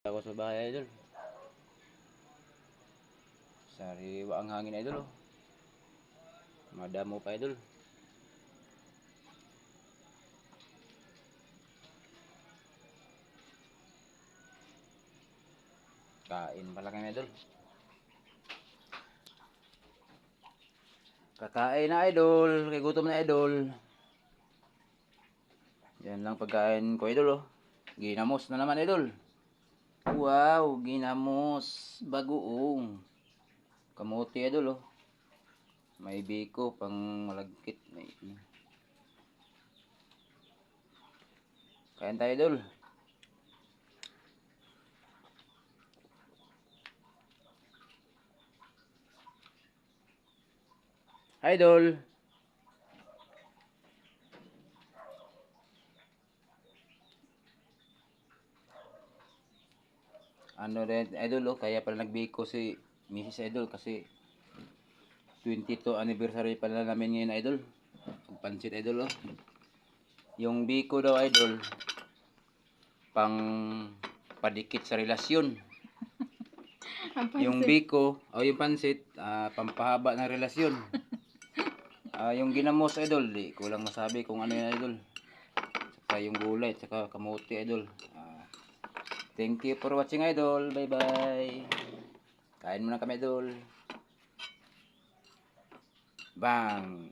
Ako sa bahay idol. Sariwa ang hangin idol oh. Madamo pa idol. Kain pala kami idol. Kakain na idol. Kay gutom na idol. Yan lang pagkain ko idol oh. Ginamos na naman idol. Wow, ginamos. Bagoong. Kamuti idol oh. May biko pang malagkit. Kain tayo idol. Idol. Ano rin idol oh, kaya pala nagbiko si Mrs. Idol kasi 22 anniversary pala namin ngayon idol. Pansit idol oh. Yung biko daw idol pang padikit sa relasyon. Yung biko o yung pansit pampahaba ng relasyon. Yung ginamos idol, di ko lang masabi kung ano yan idol. Saka yung gulay, saka kamote idol. Thank you for watching idol. Bye bye. Kain muna kami idol. Bang.